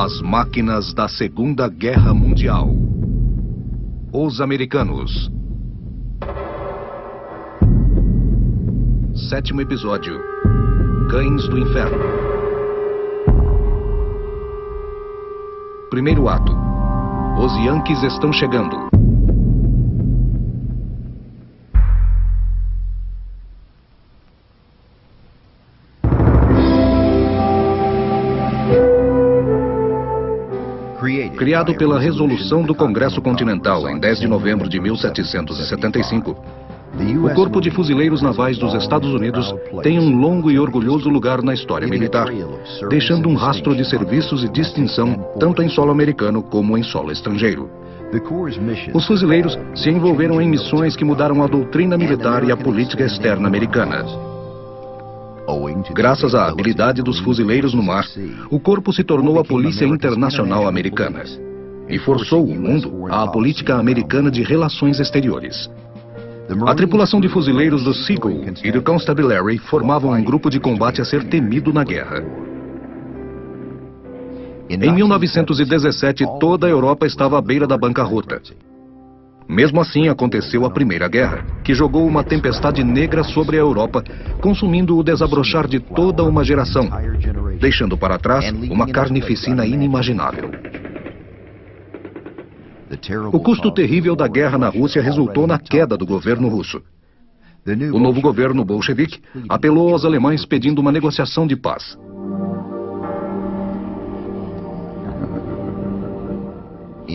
As máquinas da Segunda Guerra Mundial. Os americanos. 7º episódio. Cães do Inferno. Primeiro ato. Os Yankees estão chegando. Criado pela Resolução do Congresso Continental em 10 de novembro de 1775, o Corpo de Fuzileiros Navais dos Estados Unidos tem um longo e orgulhoso lugar na história militar, deixando um rastro de serviços e distinção tanto em solo americano como em solo estrangeiro. Os fuzileiros se envolveram em missões que mudaram a doutrina militar e a política externa americana. Graças à habilidade dos fuzileiros no mar, o corpo se tornou a Polícia Internacional Americana e forçou o mundo à política americana de relações exteriores. A tripulação de fuzileiros do Seagull e do Constabulary formavam um grupo de combate a ser temido na guerra. Em 1917, toda a Europa estava à beira da bancarrota. Mesmo assim, aconteceu a Primeira Guerra, que jogou uma tempestade negra sobre a Europa, consumindo o desabrochar de toda uma geração, deixando para trás uma carnificina inimaginável. O custo terrível da guerra na Rússia resultou na queda do governo russo. O novo governo bolchevique apelou aos alemães pedindo uma negociação de paz.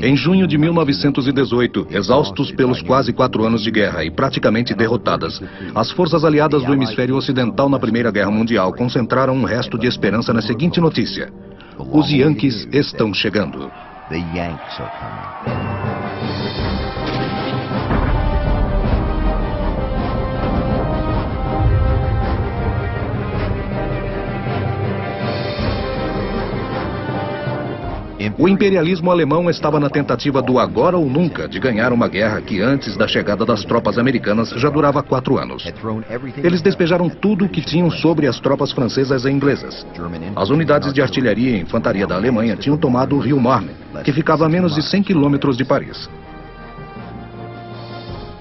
Em junho de 1918, exaustos pelos quase 4 anos de guerra e praticamente derrotadas, as forças aliadas do hemisfério ocidental na Primeira Guerra Mundial concentraram um resto de esperança na seguinte notícia: os Yankees estão chegando. O imperialismo alemão estava na tentativa do agora ou nunca de ganhar uma guerra que antes da chegada das tropas americanas já durava 4 anos. Eles despejaram tudo o que tinham sobre as tropas francesas e inglesas. As unidades de artilharia e infantaria da Alemanha tinham tomado o rio Marne, que ficava a menos de 100 quilômetros de Paris.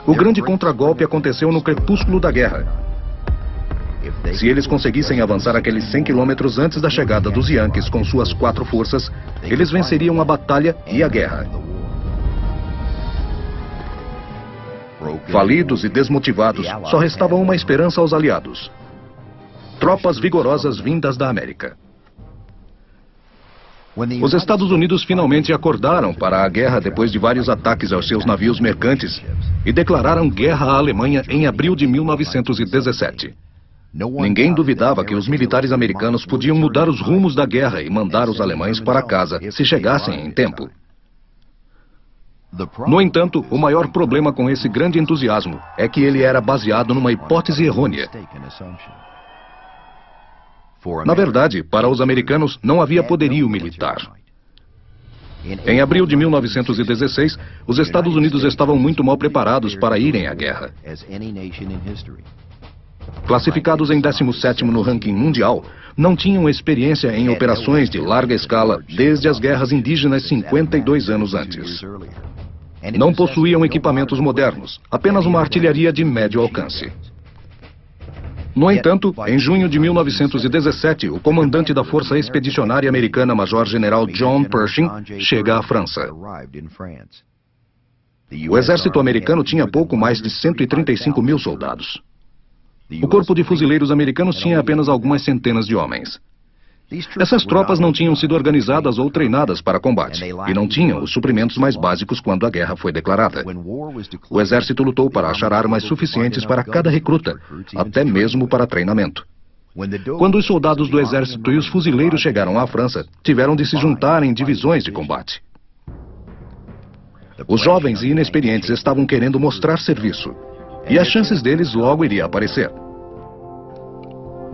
O grande contragolpe aconteceu no crepúsculo da guerra. Se eles conseguissem avançar aqueles 100 quilômetros antes da chegada dos Yankees com suas 4 forças, eles venceriam a batalha e a guerra. Falidos e desmotivados, só restava uma esperança aos aliados: tropas vigorosas vindas da América. Os Estados Unidos finalmente acordaram para a guerra depois de vários ataques aos seus navios mercantes e declararam guerra à Alemanha em abril de 1917. Ninguém duvidava que os militares americanos podiam mudar os rumos da guerra e mandar os alemães para casa se chegassem em tempo. No entanto, o maior problema com esse grande entusiasmo é que ele era baseado numa hipótese errônea. Na verdade, para os americanos não havia poderio militar. Em abril de 1916, os Estados Unidos estavam muito mal preparados para irem à guerra. Classificados em 17º no ranking mundial, não tinham experiência em operações de larga escala desde as guerras indígenas 52 anos antes. Não possuíam equipamentos modernos, apenas uma artilharia de médio alcance. No entanto, em junho de 1917, o comandante da Força Expedicionária Americana, Major-General John Pershing, chega à França. O exército americano tinha pouco mais de 135 mil soldados. O corpo de fuzileiros americanos tinha apenas algumas centenas de homens. Essas tropas não tinham sido organizadas ou treinadas para combate e não tinham os suprimentos mais básicos quando a guerra foi declarada. O exército lutou para achar armas suficientes para cada recruta, até mesmo para treinamento. Quando os soldados do exército e os fuzileiros chegaram à França, tiveram de se juntar em divisões de combate. Os jovens e inexperientes estavam querendo mostrar serviço, e as chances deles logo iriam aparecer.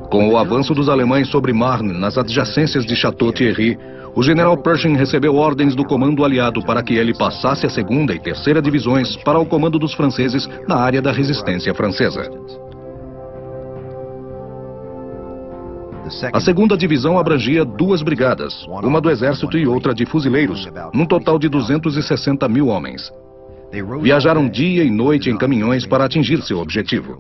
Com o avanço dos alemães sobre Marne, nas adjacências de Château-Thierry, o general Pershing recebeu ordens do comando aliado para que ele passasse a 2ª e 3ª divisões para o comando dos franceses na área da resistência francesa. A segunda divisão abrangia 2 brigadas, uma do exército e outra de fuzileiros, num total de 260 mil homens. Viajaram dia e noite em caminhões para atingir seu objetivo.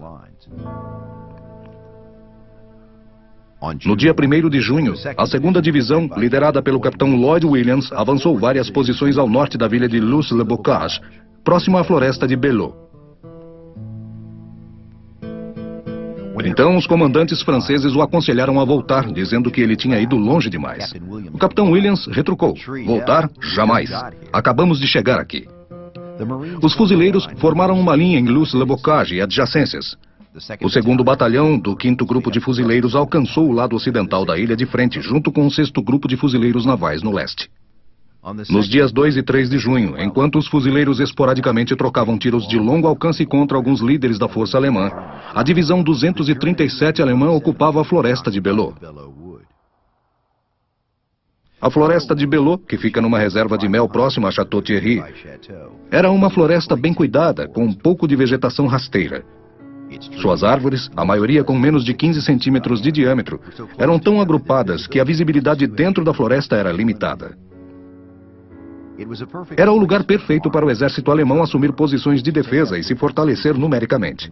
No dia 1º de junho, a segunda divisão, liderada pelo capitão Lloyd Williams, avançou várias posições ao norte da vila de Luz-le-Bocage, próximo à floresta de Belleau. Então, os comandantes franceses o aconselharam a voltar, dizendo que ele tinha ido longe demais. O capitão Williams retrucou: voltar? Jamais. Acabamos de chegar aqui. Os fuzileiros formaram uma linha em Luz-le-Bocage e adjacências. O 2º batalhão do 5º grupo de fuzileiros alcançou o lado ocidental da ilha de frente, junto com o 6º grupo de fuzileiros navais no leste. Nos dias 2 e 3 de junho, enquanto os fuzileiros esporadicamente trocavam tiros de longo alcance contra alguns líderes da força alemã, a divisão 237 alemã ocupava a floresta de Belleau. A floresta de Belleau, que fica numa reserva de mel próxima a Château-Thierry, era uma floresta bem cuidada, com um pouco de vegetação rasteira. Suas árvores, a maioria com menos de 15 centímetros de diâmetro, eram tão agrupadas que a visibilidade dentro da floresta era limitada. Era o lugar perfeito para o exército alemão assumir posições de defesa e se fortalecer numericamente.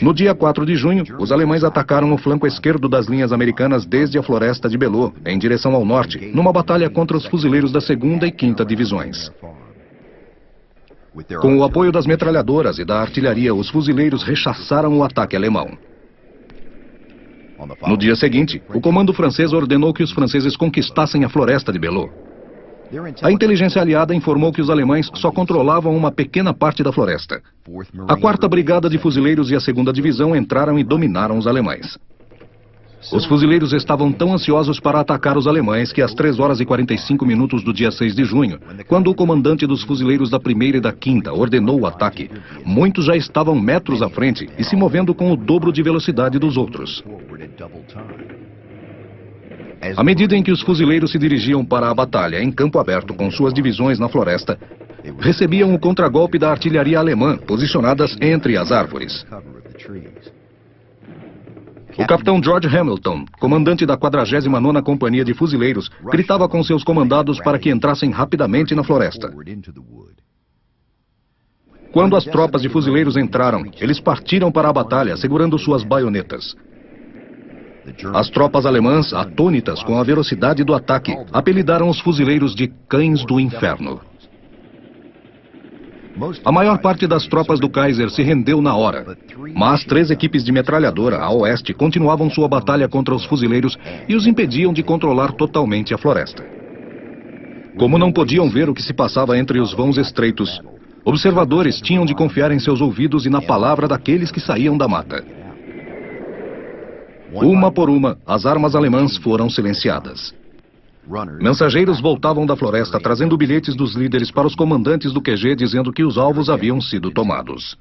No dia 4 de junho, os alemães atacaram o flanco esquerdo das linhas americanas desde a floresta de Belleau, em direção ao norte, numa batalha contra os fuzileiros da 2ª e 5ª divisões. Com o apoio das metralhadoras e da artilharia, os fuzileiros rechaçaram o ataque alemão. No dia seguinte, o comando francês ordenou que os franceses conquistassem a floresta de Belleau. A inteligência aliada informou que os alemães só controlavam uma pequena parte da floresta. A 4ª Brigada de Fuzileiros e a 2ª Divisão entraram e dominaram os alemães. Os fuzileiros estavam tão ansiosos para atacar os alemães que às 3 horas e 45 minutos do dia 6 de junho, quando o comandante dos fuzileiros da 1ª e da 5ª ordenou o ataque, muitos já estavam metros à frente e se movendo com o dobro de velocidade dos outros. À medida em que os fuzileiros se dirigiam para a batalha em campo aberto com suas divisões na floresta, recebiam o contragolpe da artilharia alemã, posicionadas entre as árvores. O capitão George Hamilton, comandante da 49ª Companhia de Fuzileiros, gritava com seus comandados para que entrassem rapidamente na floresta. Quando as tropas de fuzileiros entraram, eles partiram para a batalha, segurando suas baionetas. As tropas alemãs, atônitas com a velocidade do ataque, apelidaram os fuzileiros de Cães do Inferno. A maior parte das tropas do Kaiser se rendeu na hora, mas 3 equipes de metralhadora a oeste continuavam sua batalha contra os fuzileiros e os impediam de controlar totalmente a floresta. Como não podiam ver o que se passava entre os vãos estreitos, observadores tinham de confiar em seus ouvidos e na palavra daqueles que saíam da mata. Uma por uma, as armas alemãs foram silenciadas. Mensageiros voltavam da floresta trazendo bilhetes dos líderes para os comandantes do QG dizendo que os alvos haviam sido tomados.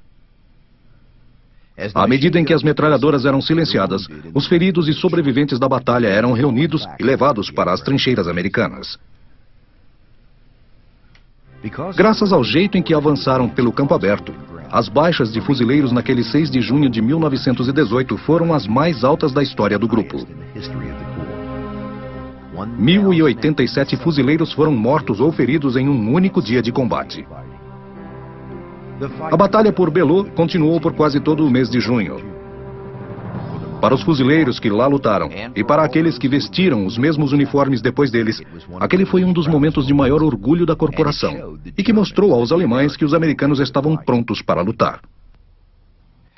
À medida em que as metralhadoras eram silenciadas, os feridos e sobreviventes da batalha eram reunidos e levados para as trincheiras americanas. Graças ao jeito em que avançaram pelo campo aberto, as baixas de fuzileiros naquele 6 de junho de 1918 foram as mais altas da história do grupo. 1.087 fuzileiros foram mortos ou feridos em um único dia de combate. A batalha por Belleau continuou por quase todo o mês de junho. Para os fuzileiros que lá lutaram e para aqueles que vestiram os mesmos uniformes depois deles, aquele foi um dos momentos de maior orgulho da corporação e que mostrou aos alemães que os americanos estavam prontos para lutar.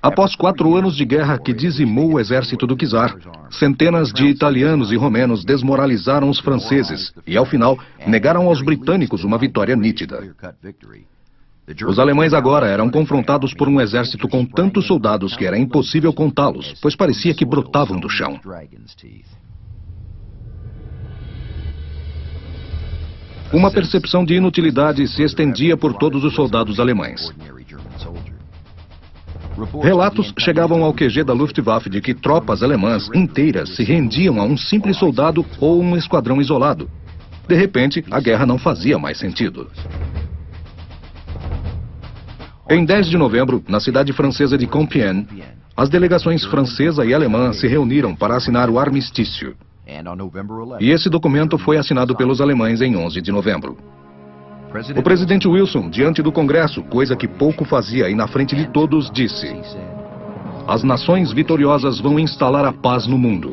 Após 4 anos de guerra que dizimou o exército do czar, centenas de italianos e romenos desmoralizaram os franceses e, ao final, negaram aos britânicos uma vitória nítida. Os alemães agora eram confrontados por um exército com tantos soldados que era impossível contá-los, pois parecia que brotavam do chão. Uma percepção de inutilidade se estendia por todos os soldados alemães. Relatos chegavam ao QG da Luftwaffe de que tropas alemãs inteiras se rendiam a um simples soldado ou um esquadrão isolado. De repente, a guerra não fazia mais sentido. Em 10 de novembro, na cidade francesa de Compiègne, As delegações francesa e alemã se reuniram para assinar o armistício. E esse documento foi assinado pelos alemães em 11 de novembro. O presidente Wilson, diante do Congresso, coisa que pouco fazia e na frente de todos, disse: as nações vitoriosas vão instalar a paz no mundo.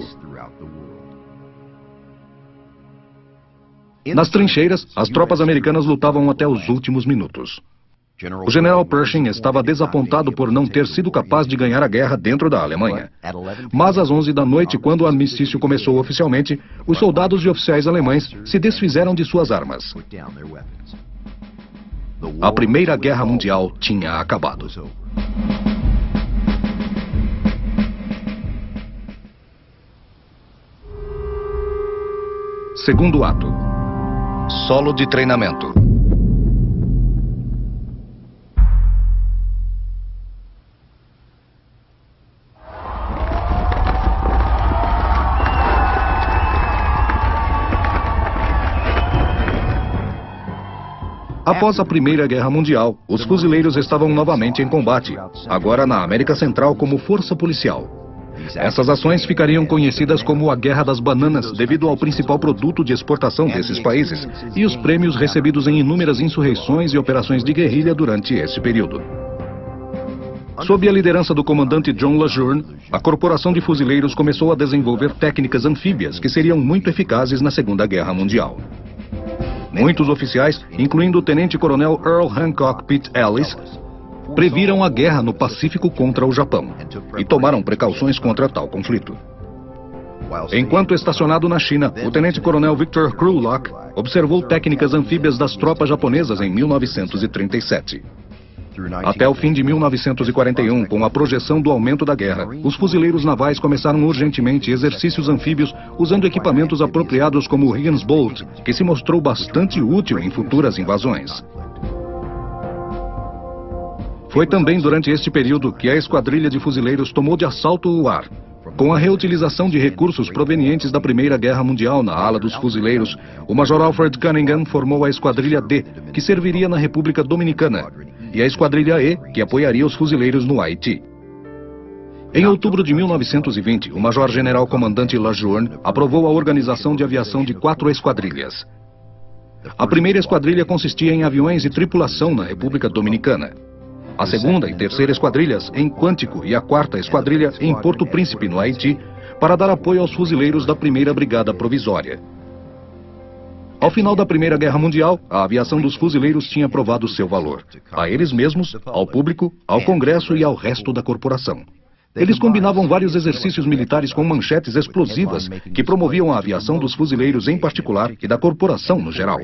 Nas trincheiras, as tropas americanas lutavam até os últimos minutos. O general Pershing estava desapontado por não ter sido capaz de ganhar a guerra dentro da Alemanha. Mas às 11 da noite, quando o armistício começou oficialmente, os soldados e oficiais alemães se desfizeram de suas armas. A Primeira Guerra Mundial tinha acabado. Segundo ato. Solo de treinamento. Após a Primeira Guerra Mundial, os fuzileiros estavam novamente em combate, agora na América Central como força policial. Essas ações ficariam conhecidas como a Guerra das Bananas, devido ao principal produto de exportação desses países e os prêmios recebidos em inúmeras insurreições e operações de guerrilha durante esse período. Sob a liderança do comandante John LeJeune, a Corporação de Fuzileiros começou a desenvolver técnicas anfíbias que seriam muito eficazes na Segunda Guerra Mundial. Muitos oficiais, incluindo o tenente-coronel Earl Hancock Pitt Ellis, previram a guerra no Pacífico contra o Japão e tomaram precauções contra tal conflito. Enquanto estacionado na China, o tenente-coronel Victor Krulak observou técnicas anfíbias das tropas japonesas em 1937. Até o fim de 1941, com a projeção do aumento da guerra, os fuzileiros navais começaram urgentemente exercícios anfíbios usando equipamentos apropriados como o Higgins Bolt, que se mostrou bastante útil em futuras invasões. Foi também durante este período que a esquadrilha de fuzileiros tomou de assalto o ar. Com a reutilização de recursos provenientes da Primeira Guerra Mundial na ala dos fuzileiros, o Major Alfred Cunningham formou a Esquadrilha D, que serviria na República Dominicana, e a Esquadrilha E, que apoiaria os fuzileiros no Haiti. Em outubro de 1920, o Major-General Comandante LeJeune aprovou a organização de aviação de 4 esquadrilhas. A primeira esquadrilha consistia em aviões e tripulação na República Dominicana. A segunda e terceira esquadrilhas em Quantico e a quarta esquadrilha em Porto Príncipe, no Haiti, para dar apoio aos fuzileiros da primeira brigada provisória. Ao final da Primeira Guerra Mundial, a aviação dos fuzileiros tinha provado seu valor, a eles mesmos, ao público, ao Congresso e ao resto da corporação. Eles combinavam vários exercícios militares com manchetes explosivas que promoviam a aviação dos fuzileiros em particular e da corporação no geral.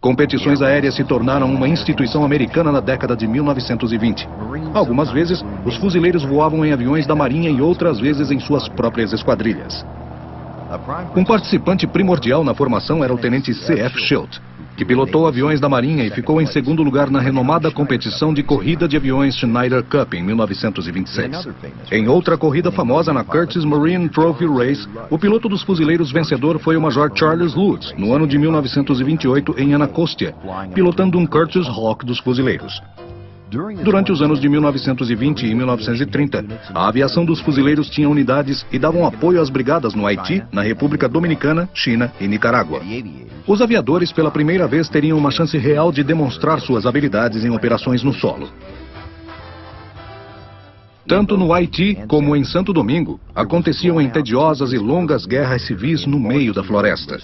Competições aéreas se tornaram uma instituição americana na década de 1920. Algumas vezes, os fuzileiros voavam em aviões da Marinha e outras vezes em suas próprias esquadrilhas. Um participante primordial na formação era o tenente C.F. Schilt, que pilotou aviões da Marinha e ficou em segundo lugar na renomada competição de corrida de aviões Schneider Cup em 1926. Em outra corrida famosa na Curtiss Marine Trophy Race, o piloto dos fuzileiros vencedor foi o Major Charles Lutz, no ano de 1928 em Anacostia, pilotando um Curtiss Hawk dos fuzileiros. Durante os anos de 1920 e 1930, a aviação dos fuzileiros tinha unidades e davam apoio às brigadas no Haiti, na República Dominicana, China e Nicarágua. Os aviadores, pela primeira vez, teriam uma chance real de demonstrar suas habilidades em operações no solo. Tanto no Haiti como em Santo Domingo, aconteciam em tediosas e longas guerras civis no meio da floresta.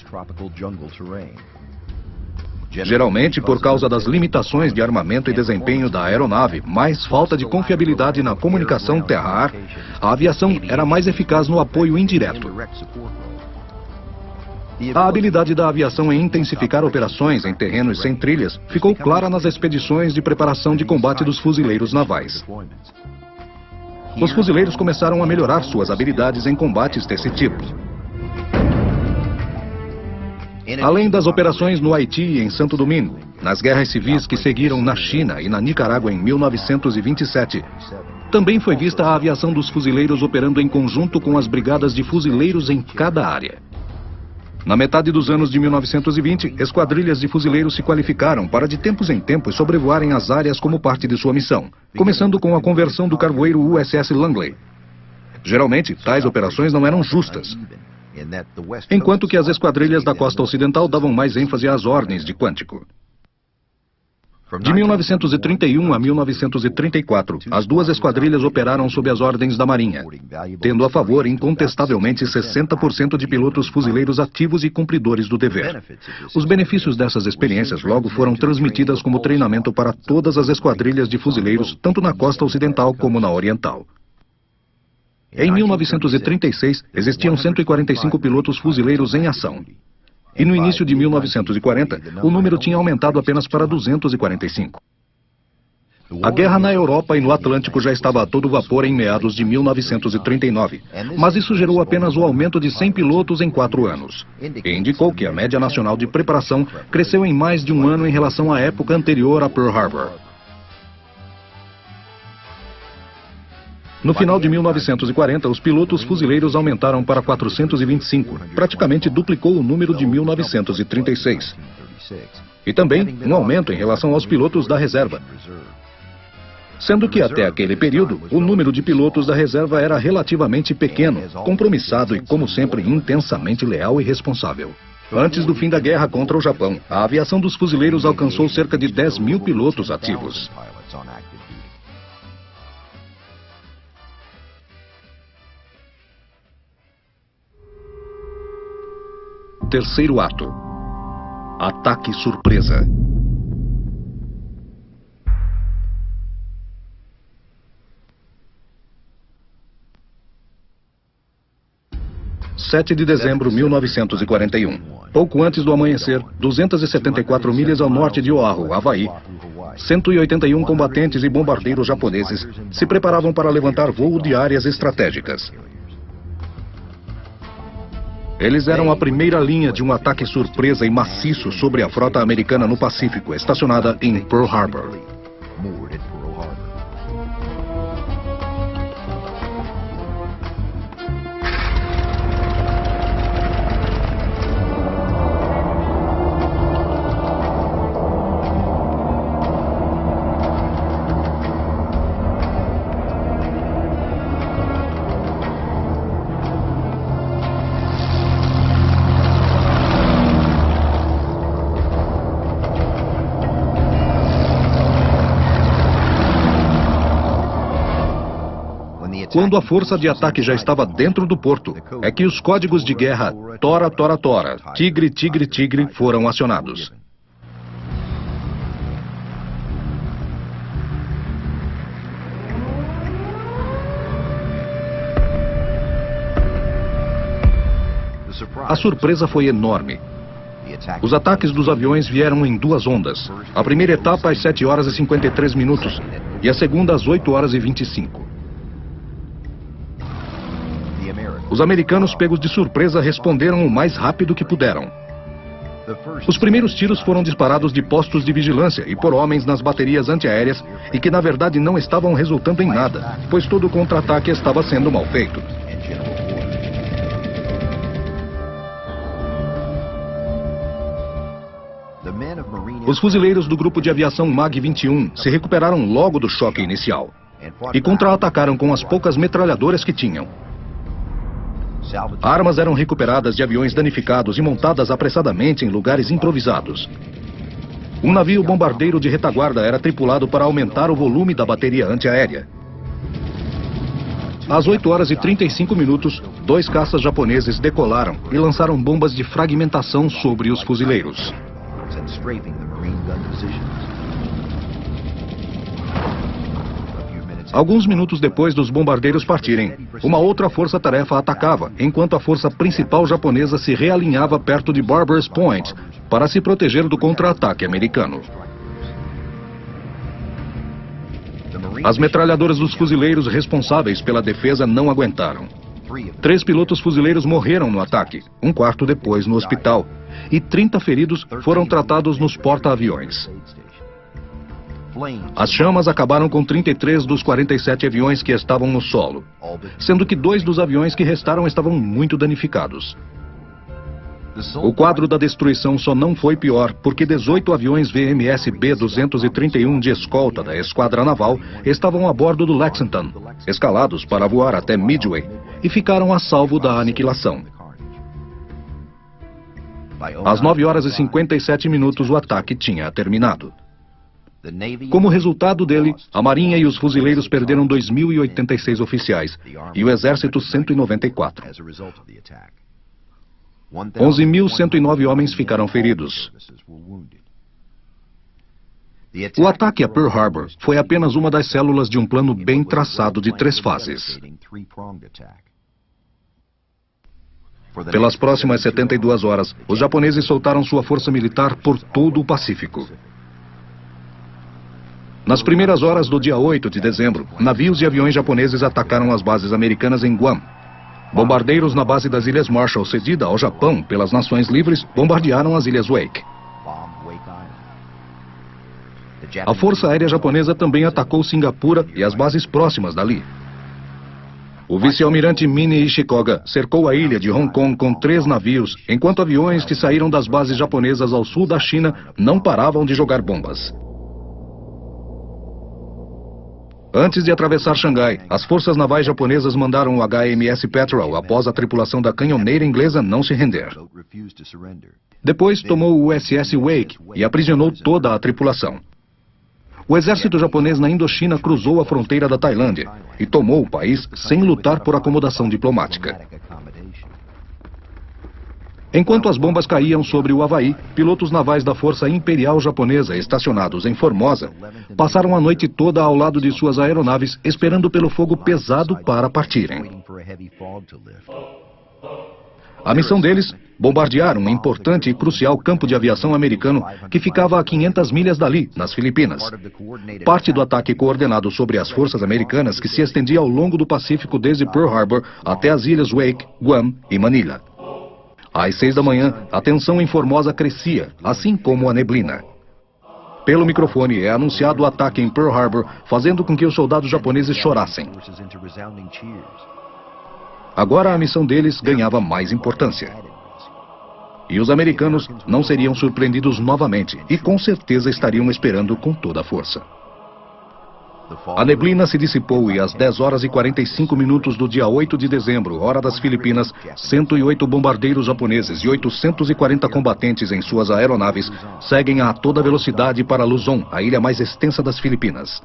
Geralmente por causa das limitações de armamento e desempenho da aeronave, mais falta de confiabilidade na comunicação terra-ar, a aviação era mais eficaz no apoio indireto. A habilidade da aviação em intensificar operações em terrenos sem trilhas ficou clara nas expedições de preparação de combate dos fuzileiros navais. Os fuzileiros começaram a melhorar suas habilidades em combates desse tipo. Além das operações no Haiti e em Santo Domingo, nas guerras civis que seguiram na China e na Nicarágua em 1927, também foi vista a aviação dos fuzileiros operando em conjunto com as brigadas de fuzileiros em cada área. Na metade dos anos de 1920, esquadrilhas de fuzileiros se qualificaram para de tempos em tempos sobrevoarem as áreas como parte de sua missão, começando com a conversão do carvoeiro USS Langley. Geralmente, tais operações não eram justas, enquanto que as esquadrilhas da costa ocidental davam mais ênfase às ordens de Quantico. De 1931 a 1934, as duas esquadrilhas operaram sob as ordens da Marinha, tendo a favor incontestavelmente 60% de pilotos fuzileiros ativos e cumpridores do dever. Os benefícios dessas experiências logo foram transmitidas como treinamento para todas as esquadrilhas de fuzileiros, tanto na costa ocidental como na oriental. Em 1936, existiam 145 pilotos fuzileiros em ação. E no início de 1940, o número tinha aumentado apenas para 245. A guerra na Europa e no Atlântico já estava a todo vapor em meados de 1939, mas isso gerou apenas o aumento de 100 pilotos em 4 anos. E indicou que a média nacional de preparação cresceu em mais de um ano em relação à época anterior a Pearl Harbor. No final de 1940, os pilotos fuzileiros aumentaram para 425, praticamente duplicou o número de 1936. E também um aumento em relação aos pilotos da reserva. Sendo que até aquele período, o número de pilotos da reserva era relativamente pequeno, compromissado e, como sempre, intensamente leal e responsável. Antes do fim da guerra contra o Japão, a aviação dos fuzileiros alcançou cerca de 10 mil pilotos ativos. Terceiro ato. Ataque surpresa. 7 de dezembro de 1941. Pouco antes do amanhecer, 274 milhas ao norte de Oahu, Havaí, 181 combatentes e bombardeiros japoneses se preparavam para levantar voo de áreas estratégicas. Eles eram a primeira linha de um ataque surpresa e maciço sobre a frota americana no Pacífico, estacionada em Pearl Harbor. Quando a força de ataque já estava dentro do porto, é que os códigos de guerra Tora, Tora, Tora, Tigre, Tigre, Tigre foram acionados. A surpresa foi enorme. Os ataques dos aviões vieram em duas ondas. A primeira etapa às 7 horas e 53 minutos e a segunda às 8 horas e 25. Os americanos, pegos de surpresa, responderam o mais rápido que puderam. Os primeiros tiros foram disparados de postos de vigilância e por homens nas baterias antiaéreas e que na verdade não estavam resultando em nada, pois todo o contra-ataque estava sendo mal feito. Os fuzileiros do grupo de aviação MAG-21 se recuperaram logo do choque inicial e contra-atacaram com as poucas metralhadoras que tinham. Armas eram recuperadas de aviões danificados e montadas apressadamente em lugares improvisados. Um navio bombardeiro de retaguarda era tripulado para aumentar o volume da bateria antiaérea. Às 8 horas e 35 minutos, 2 caças japoneses decolaram e lançaram bombas de fragmentação sobre os fuzileiros. Alguns minutos depois dos bombardeiros partirem, uma outra força-tarefa atacava, enquanto a força principal japonesa se realinhava perto de Barbers Point para se proteger do contra-ataque americano. As metralhadoras dos fuzileiros responsáveis pela defesa não aguentaram. 3 pilotos fuzileiros morreram no ataque, um quarto depois no hospital, e 30 feridos foram tratados nos porta-aviões. As chamas acabaram com 33 dos 47 aviões que estavam no solo, sendo que 2 dos aviões que restaram estavam muito danificados. O quadro da destruição só não foi pior porque 18 aviões VMS B-231 de escolta da Esquadra Naval estavam a bordo do Lexington, escalados para voar até Midway, e ficaram a salvo da aniquilação. Às 9h57 o ataque tinha terminado. Como resultado dele, a Marinha e os fuzileiros perderam 2.086 oficiais e o Exército 194. 11.109 homens ficaram feridos. O ataque a Pearl Harbor foi apenas uma das células de um plano bem traçado de 3 fases. Pelas próximas 72 horas, os japoneses soltaram sua força militar por todo o Pacífico. Nas primeiras horas do dia 8 de dezembro, navios e aviões japoneses atacaram as bases americanas em Guam. Bombardeiros na base das Ilhas Marshall, cedida ao Japão pelas Nações Livres, bombardearam as Ilhas Wake. A Força Aérea Japonesa também atacou Singapura e as bases próximas dali. O vice-almirante Mine Ishikaga cercou a ilha de Hong Kong com 3 navios, enquanto aviões que saíram das bases japonesas ao sul da China não paravam de jogar bombas. Antes de atravessar Xangai, as forças navais japonesas mandaram o HMS Petrel após a tripulação da canhoneira inglesa não se render. Depois tomou o USS Wake e aprisionou toda a tripulação. O exército japonês na Indochina cruzou a fronteira da Tailândia e tomou o país sem lutar por acomodação diplomática. Enquanto as bombas caíam sobre o Havaí, pilotos navais da Força Imperial Japonesa estacionados em Formosa passaram a noite toda ao lado de suas aeronaves esperando pelo fogo pesado para partirem. A missão deles, bombardear um importante e crucial campo de aviação americano que ficava a 500 milhas dali, nas Filipinas. Parte do ataque coordenado sobre as forças americanas que se estendia ao longo do Pacífico desde Pearl Harbor até as ilhas Wake, Guam e Manila. Às 6 da manhã, a tensão em Formosa crescia, assim como a neblina. Pelo microfone é anunciado o ataque em Pearl Harbor, fazendo com que os soldados japoneses chorassem. Agora a missão deles ganhava mais importância. E os americanos não seriam surpreendidos novamente, e com certeza estariam esperando com toda a força. A neblina se dissipou e às 10h45 do dia 8 de dezembro, hora das Filipinas, 108 bombardeiros japoneses e 840 combatentes em suas aeronaves seguem a toda velocidade para Luzon, a ilha mais extensa das Filipinas.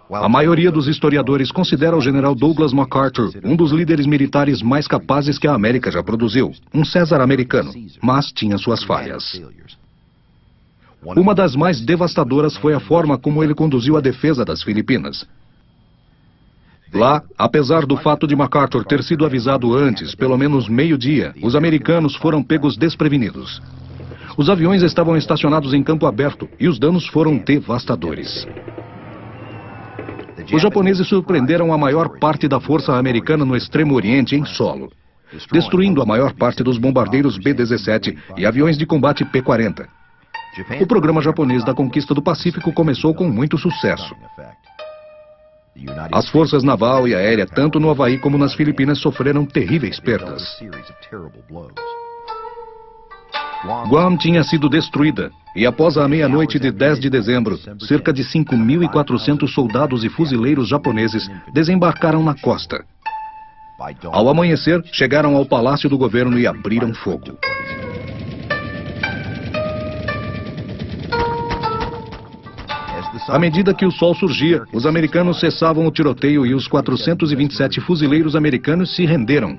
A maioria dos historiadores considera o general Douglas MacArthur um dos líderes militares mais capazes que a América já produziu, um César americano, mas tinha suas falhas. Uma das mais devastadoras foi a forma como ele conduziu a defesa das Filipinas. Lá, apesar do fato de MacArthur ter sido avisado antes, pelo menos meio-dia, os americanos foram pegos desprevenidos. Os aviões estavam estacionados em campo aberto e os danos foram devastadores. Os japoneses surpreenderam a maior parte da força americana no Extremo Oriente em solo, destruindo a maior parte dos bombardeiros B-17 e aviões de combate P-40. O programa japonês da conquista do Pacífico começou com muito sucesso. As forças naval e aérea, tanto no Havaí como nas Filipinas, sofreram terríveis perdas. Guam tinha sido destruída e após a meia-noite de 10 de dezembro, cerca de 5.400 soldados e fuzileiros japoneses desembarcaram na costa. Ao amanhecer, chegaram ao palácio do governo e abriram fogo. À medida que o sol surgia, os americanos cessavam o tiroteio e os 427 fuzileiros americanos se renderam.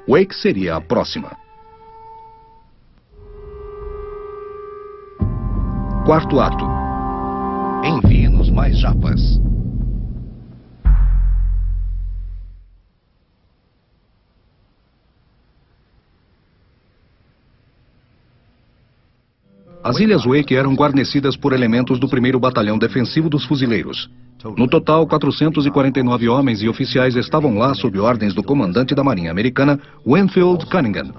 Wake seria a próxima. Quarto ato. Envie-nos mais japas. As Ilhas Wake eram guarnecidas por elementos do 1º Batalhão Defensivo dos Fuzileiros. No total, 449 homens e oficiais estavam lá sob ordens do comandante da Marinha Americana, Winfield Cunningham.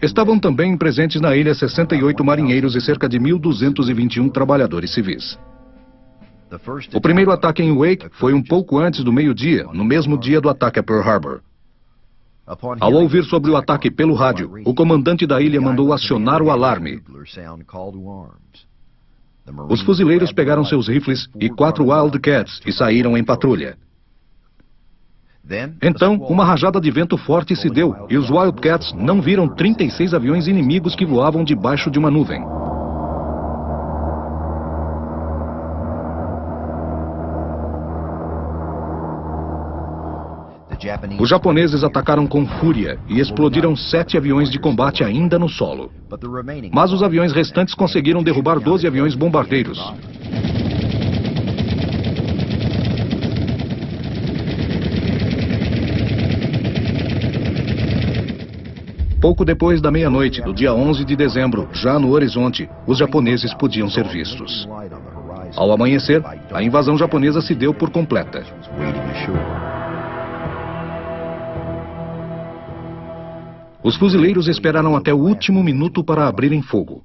Estavam também presentes na ilha 68 marinheiros e cerca de 1.221 trabalhadores civis. O primeiro ataque em Wake foi um pouco antes do meio-dia, no mesmo dia do ataque a Pearl Harbor. Ao ouvir sobre o ataque pelo rádio, o comandante da ilha mandou acionar o alarme. Os fuzileiros pegaram seus rifles e 4 Wildcats e saíram em patrulha. Então, uma rajada de vento forte se deu e os Wildcats não viram 36 aviões inimigos que voavam debaixo de uma nuvem. Os japoneses atacaram com fúria e explodiram 7 aviões de combate ainda no solo. Mas os aviões restantes conseguiram derrubar 12 aviões bombardeiros. Pouco depois da meia-noite do dia 11 de dezembro, já no horizonte, os japoneses podiam ser vistos. Ao amanhecer, a invasão japonesa se deu por completa. Os fuzileiros esperaram até o último minuto para abrirem fogo.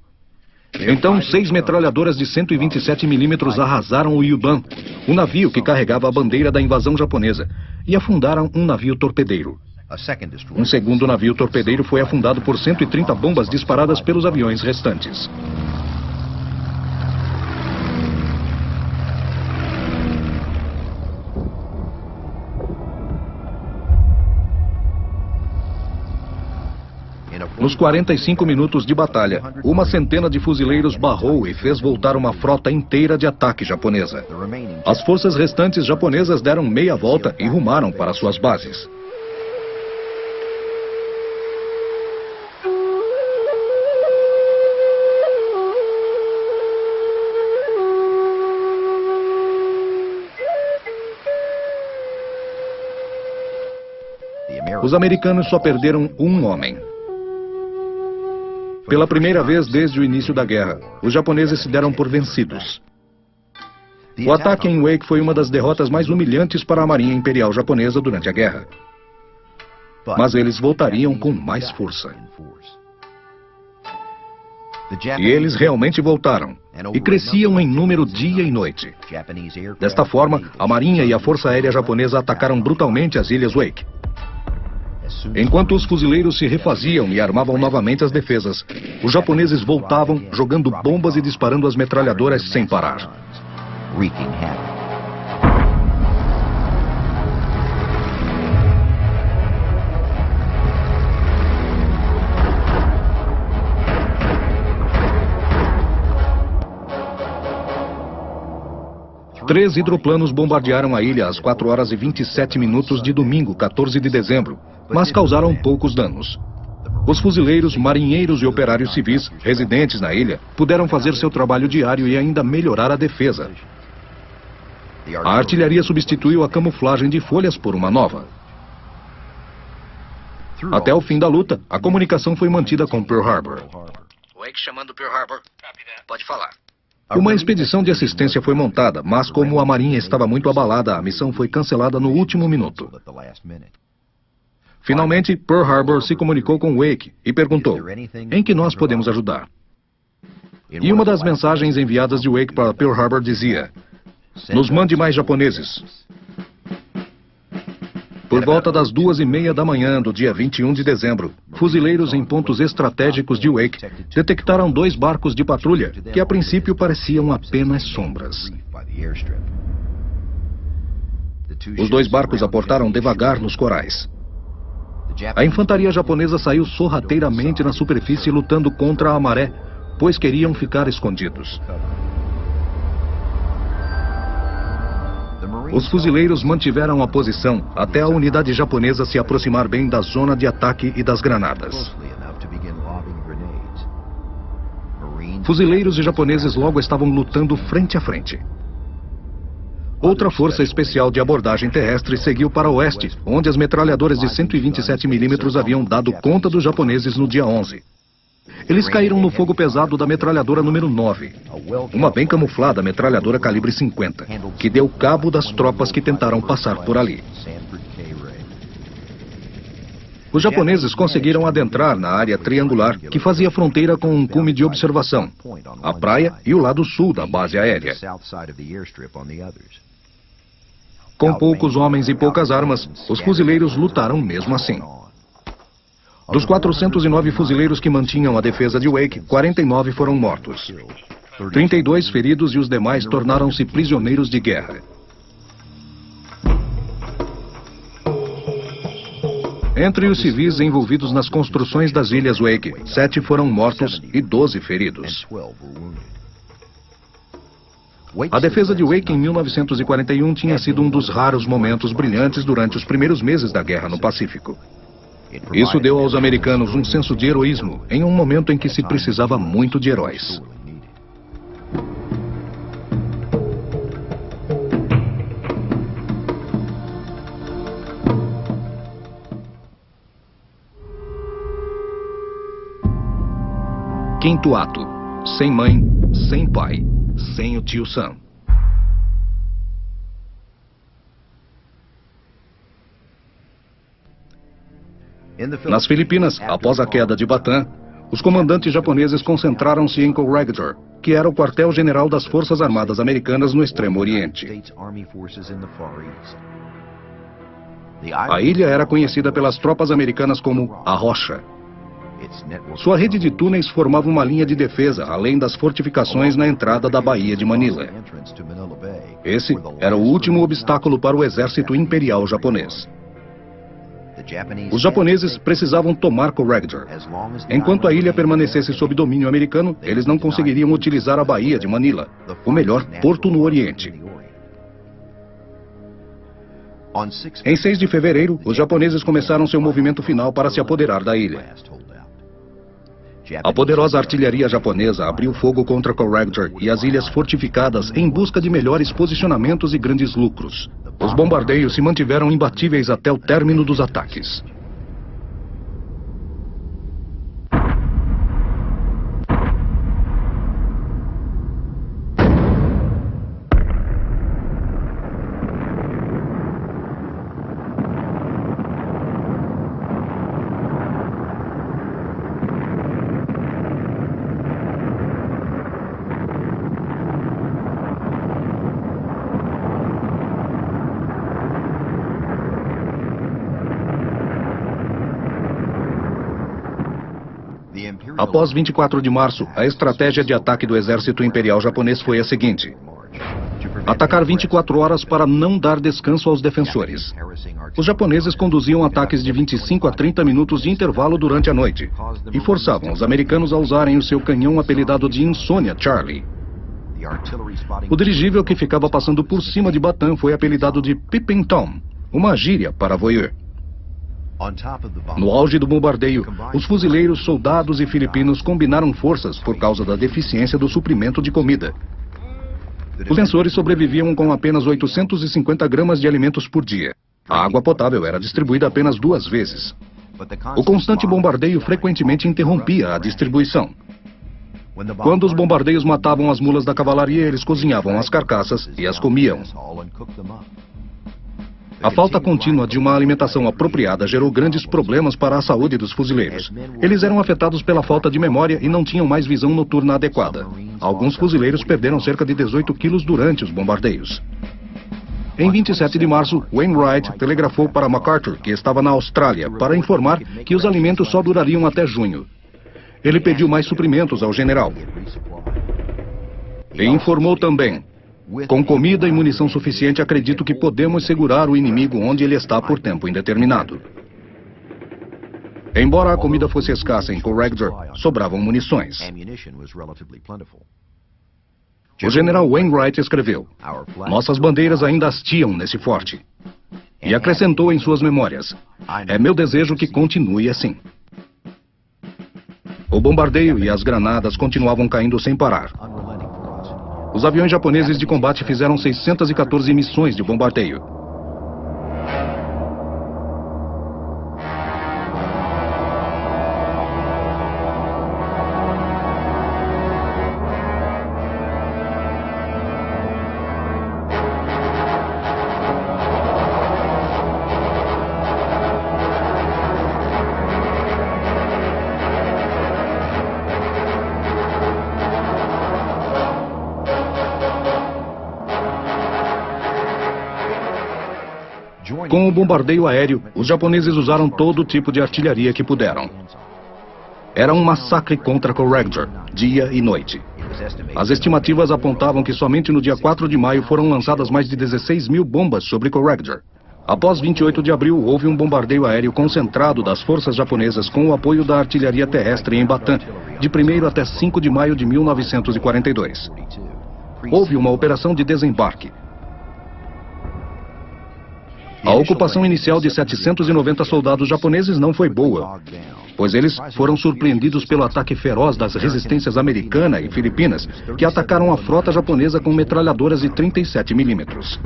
Então, 6 metralhadoras de 127 milímetros arrasaram o Yuban, o navio que carregava a bandeira da invasão japonesa, e afundaram um navio torpedeiro. Um segundo navio torpedeiro foi afundado por 130 bombas disparadas pelos aviões restantes. Nos 45 minutos de batalha, uma centena de fuzileiros barrou e fez voltar uma frota inteira de ataque japonesa. As forças restantes japonesas deram meia volta e rumaram para suas bases. Os americanos só perderam um homem. Pela primeira vez desde o início da guerra, os japoneses se deram por vencidos. O ataque em Wake foi uma das derrotas mais humilhantes para a Marinha Imperial Japonesa durante a guerra. Mas eles voltariam com mais força. E eles realmente voltaram, e cresciam em número dia e noite. Desta forma, a Marinha e a Força Aérea Japonesa atacaram brutalmente as Ilhas Wake. Enquanto os fuzileiros se refaziam e armavam novamente as defesas, os japoneses voltavam, jogando bombas e disparando as metralhadoras sem parar. 3 hidroplanos bombardearam a ilha às 4 horas e 27 minutos de domingo, 14 de dezembro, mas causaram poucos danos. Os fuzileiros, marinheiros e operários civis residentes na ilha puderam fazer seu trabalho diário e ainda melhorar a defesa. A artilharia substituiu a camuflagem de folhas por uma nova. Até o fim da luta, a comunicação foi mantida com Pearl Harbor. Wake chamando Pearl Harbor. Pode falar. Uma expedição de assistência foi montada, mas como a Marinha estava muito abalada, a missão foi cancelada no último minuto. Finalmente, Pearl Harbor se comunicou com Wake e perguntou: em que nós podemos ajudar? E uma das mensagens enviadas de Wake para Pearl Harbor dizia: nos mande mais japoneses. Por volta das 2:30 da manhã do dia 21 de dezembro, fuzileiros em pontos estratégicos de Wake detectaram 2 barcos de patrulha que a princípio pareciam apenas sombras. Os 2 barcos aportaram devagar nos corais. A infantaria japonesa saiu sorrateiramente na superfície lutando contra a maré, pois queriam ficar escondidos. Os fuzileiros mantiveram a posição até a unidade japonesa se aproximar bem da zona de ataque e das granadas. Fuzileiros e japoneses logo estavam lutando frente a frente. Outra força especial de abordagem terrestre seguiu para o oeste, onde as metralhadoras de 127 milímetros haviam dado conta dos japoneses no dia 11. Eles caíram no fogo pesado da metralhadora número 9, uma bem camuflada metralhadora calibre 50, que deu cabo das tropas que tentaram passar por ali. Os japoneses conseguiram adentrar na área triangular que fazia fronteira com um cume de observação, a praia e o lado sul da base aérea. Com poucos homens e poucas armas, os fuzileiros lutaram mesmo assim. Dos 409 fuzileiros que mantinham a defesa de Wake, 49 foram mortos. 32 feridos e os demais tornaram-se prisioneiros de guerra. Entre os civis envolvidos nas construções das ilhas Wake, 7 foram mortos e 12 feridos. A defesa de Wake em 1941 tinha sido um dos raros momentos brilhantes durante os primeiros meses da guerra no Pacífico. Isso deu aos americanos um senso de heroísmo em um momento em que se precisava muito de heróis. Quinto ato. Sem mãe, sem pai, sem o tio Sam. Nas Filipinas, após a queda de Bataan, os comandantes japoneses concentraram-se em Corregidor, que era o quartel-general das Forças Armadas Americanas no Extremo Oriente. A ilha era conhecida pelas tropas americanas como a Rocha. Sua rede de túneis formava uma linha de defesa, além das fortificações na entrada da Baía de Manila. Esse era o último obstáculo para o exército imperial japonês. Os japoneses precisavam tomar Corregidor. Enquanto a ilha permanecesse sob domínio americano, eles não conseguiriam utilizar a Baía de Manila, o melhor porto no Oriente. Em 6 de fevereiro, os japoneses começaram seu movimento final para se apoderar da ilha. A poderosa artilharia japonesa abriu fogo contra Corregidor e as ilhas fortificadas em busca de melhores posicionamentos e grandes lucros. Os bombardeios se mantiveram imbatíveis até o término dos ataques. Após 24 de março, a estratégia de ataque do exército imperial japonês foi a seguinte: atacar 24 horas para não dar descanso aos defensores. Os japoneses conduziam ataques de 25 a 30 minutos de intervalo durante a noite e forçavam os americanos a usarem o seu canhão apelidado de Insônia Charlie. O dirigível que ficava passando por cima de Bataan foi apelidado de Peeping Tom, uma gíria para voyeur. No auge do bombardeio, os fuzileiros, soldados e filipinos combinaram forças por causa da deficiência do suprimento de comida. Os defensores sobreviviam com apenas 850 gramas de alimentos por dia. A água potável era distribuída apenas 2 vezes. O constante bombardeio frequentemente interrompia a distribuição. Quando os bombardeios matavam as mulas da cavalaria, eles cozinhavam as carcaças e as comiam. A falta contínua de uma alimentação apropriada gerou grandes problemas para a saúde dos fuzileiros. Eles eram afetados pela falta de memória e não tinham mais visão noturna adequada. Alguns fuzileiros perderam cerca de 18 quilos durante os bombardeios. Em 27 de março, Wainwright telegrafou para MacArthur, que estava na Austrália, para informar que os alimentos só durariam até junho. Ele pediu mais suprimentos ao general. E informou também: com comida e munição suficiente, acredito que podemos segurar o inimigo onde ele está por tempo indeterminado. Embora a comida fosse escassa em Corregidor, sobravam munições. O general Wainwright escreveu: nossas bandeiras ainda hastiam nesse forte. E acrescentou em suas memórias: é meu desejo que continue assim. O bombardeio e as granadas continuavam caindo sem parar. Os aviões japoneses de combate fizeram 614 missões de bombardeio. Com o bombardeio aéreo, os japoneses usaram todo tipo de artilharia que puderam. Era um massacre contra Corregidor, dia e noite. As estimativas apontavam que somente no dia 4 de maio foram lançadas mais de 16 mil bombas sobre Corregidor. Após 28 de abril, houve um bombardeio aéreo concentrado das forças japonesas com o apoio da artilharia terrestre em Bataan, de 1º até 5 de maio de 1942. Houve uma operação de desembarque. A ocupação inicial de 790 soldados japoneses não foi boa, pois eles foram surpreendidos pelo ataque feroz das resistências americana e filipinas, que atacaram a frota japonesa com metralhadoras de 37 milímetros.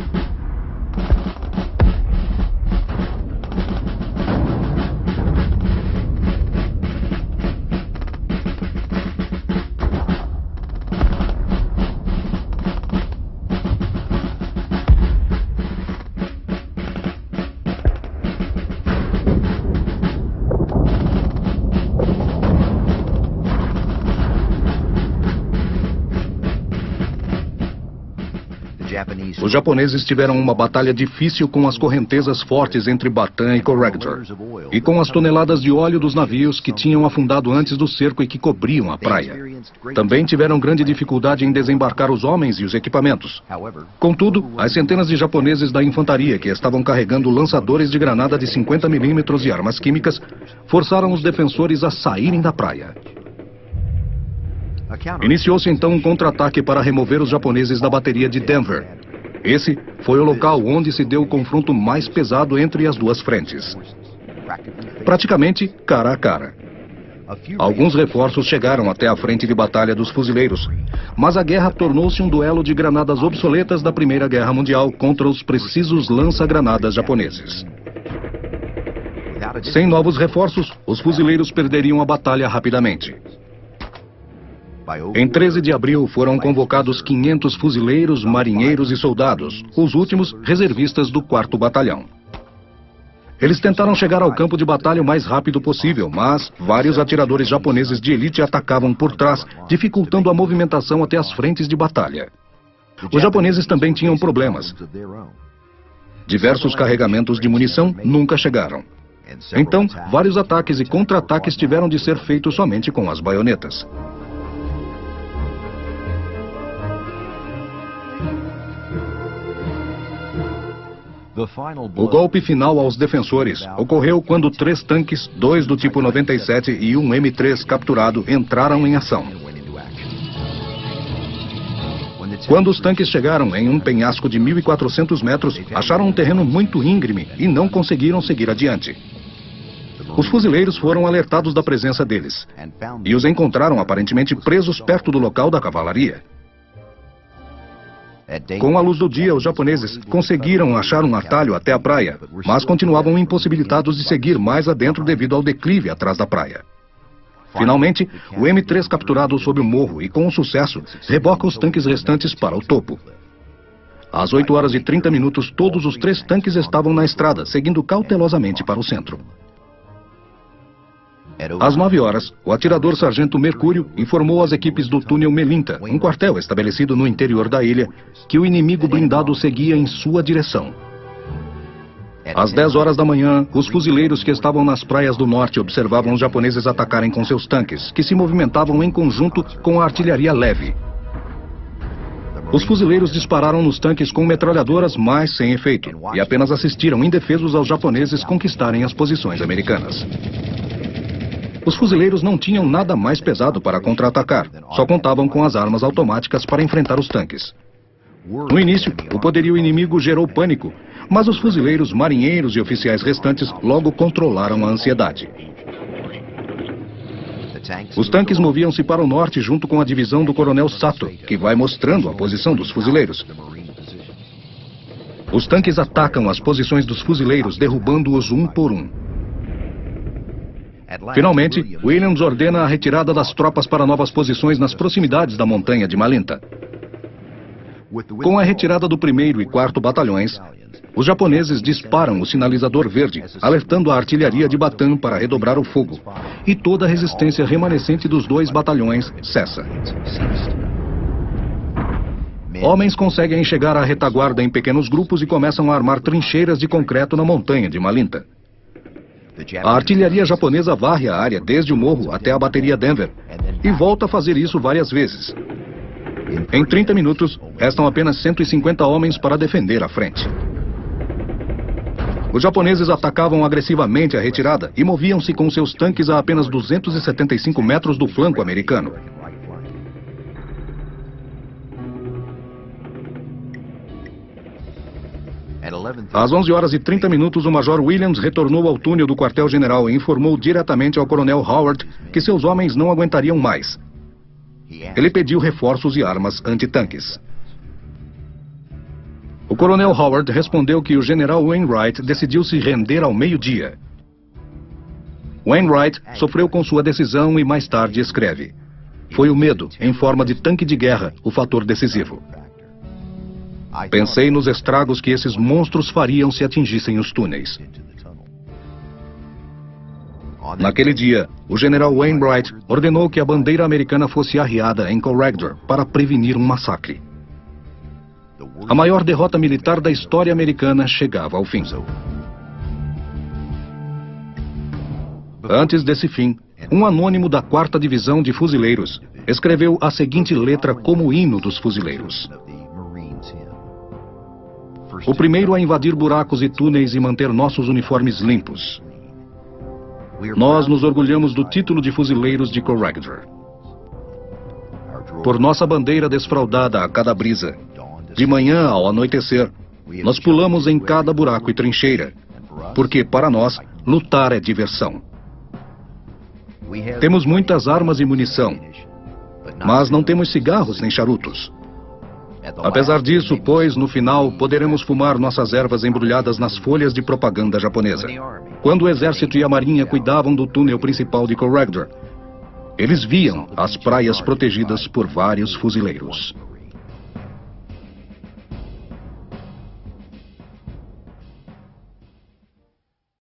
Os japoneses tiveram uma batalha difícil com as correntezas fortes entre Bataan e Corregidor, e com as toneladas de óleo dos navios que tinham afundado antes do cerco e que cobriam a praia. Também tiveram grande dificuldade em desembarcar os homens e os equipamentos. Contudo, as centenas de japoneses da infantaria que estavam carregando lançadores de granada de 50 milímetros e armas químicas forçaram os defensores a saírem da praia. Iniciou-se então um contra-ataque para remover os japoneses da bateria de Denver. Esse foi o local onde se deu o confronto mais pesado entre as duas frentes. Praticamente cara a cara. Alguns reforços chegaram até a frente de batalha dos fuzileiros, mas a guerra tornou-se um duelo de granadas obsoletas da Primeira Guerra Mundial contra os precisos lança-granadas japoneses. Sem novos reforços, os fuzileiros perderiam a batalha rapidamente. Em 13 de abril foram convocados 500 fuzileiros, marinheiros e soldados, os últimos reservistas do 4º Batalhão. Eles tentaram chegar ao campo de batalha o mais rápido possível, mas vários atiradores japoneses de elite atacavam por trás, dificultando a movimentação até as frentes de batalha. Os japoneses também tinham problemas. Diversos carregamentos de munição nunca chegaram. Então, vários ataques e contra-ataques tiveram de ser feitos somente com as baionetas. O golpe final aos defensores ocorreu quando 3 tanques, 2 do tipo 97 e um M3 capturado, entraram em ação. Quando os tanques chegaram em um penhasco de 1.400 metros, acharam um terreno muito íngreme e não conseguiram seguir adiante. Os fuzileiros foram alertados da presença deles e os encontraram aparentemente presos perto do local da cavalaria. Com a luz do dia, os japoneses conseguiram achar um atalho até a praia, mas continuavam impossibilitados de seguir mais adentro devido ao declive atrás da praia. Finalmente, o M3 capturado sob o morro e com sucesso, reboca os tanques restantes para o topo. Às 8 horas e 30 minutos, todos os 3 tanques estavam na estrada, seguindo cautelosamente para o centro. Às 9 horas, o atirador Sargento Mercúrio informou às equipes do túnel Melinta, um quartel estabelecido no interior da ilha, que o inimigo blindado seguia em sua direção. Às 10 horas da manhã, os fuzileiros que estavam nas praias do norte observavam os japoneses atacarem com seus tanques, que se movimentavam em conjunto com a artilharia leve. Os fuzileiros dispararam nos tanques com metralhadoras, mas sem efeito, e apenas assistiram indefesos aos japoneses conquistarem as posições americanas. Os fuzileiros não tinham nada mais pesado para contra-atacar, só contavam com as armas automáticas para enfrentar os tanques. No início, o poderio inimigo gerou pânico, mas os fuzileiros, marinheiros e oficiais restantes logo controlaram a ansiedade. Os tanques moviam-se para o norte junto com a divisão do coronel Sato, que vai mostrando a posição dos fuzileiros. Os tanques atacam as posições dos fuzileiros, derrubando-os um por um. Finalmente, Williams ordena a retirada das tropas para novas posições nas proximidades da montanha de Malinta. Com a retirada do 1º e 4º batalhões, os japoneses disparam o sinalizador verde, alertando a artilharia de Bataan para redobrar o fogo, e toda a resistência remanescente dos 2 batalhões cessa. Homens conseguem chegar à retaguarda em pequenos grupos e começam a armar trincheiras de concreto na montanha de Malinta. A artilharia japonesa varre a área desde o morro até a bateria Denver e volta a fazer isso várias vezes. Em 30 minutos, restam apenas 150 homens para defender a frente. Os japoneses atacavam agressivamente a retirada e moviam-se com seus tanques a apenas 275 metros do flanco americano. Às 11 horas e 30 minutos, o Major Williams retornou ao túnel do quartel-general e informou diretamente ao Coronel Howard que seus homens não aguentariam mais. Ele pediu reforços e armas antitanques. O Coronel Howard respondeu que o General Wainwright decidiu se render ao meio-dia. Wainwright sofreu com sua decisão e mais tarde escreve: "Foi o medo, em forma de tanque de guerra, o fator decisivo. Pensei nos estragos que esses monstros fariam se atingissem os túneis." Naquele dia, o General Wainwright ordenou que a bandeira americana fosse arriada em Corregidor para prevenir um massacre. A maior derrota militar da história americana chegava ao fim. Antes desse fim, um anônimo da 4ª Divisão de Fuzileiros escreveu a seguinte letra como hino dos fuzileiros: "O primeiro a invadir buracos e túneis e manter nossos uniformes limpos. Nós nos orgulhamos do título de fuzileiros de Corregidor. Por nossa bandeira desfraldada a cada brisa, de manhã ao anoitecer, nós pulamos em cada buraco e trincheira, porque para nós, lutar é diversão. Temos muitas armas e munição, mas não temos cigarros nem charutos. Apesar disso, pois, no final, poderemos fumar nossas ervas embrulhadas nas folhas de propaganda japonesa. Quando o exército e a marinha cuidavam do túnel principal de Corregidor, eles viam as praias protegidas por vários fuzileiros."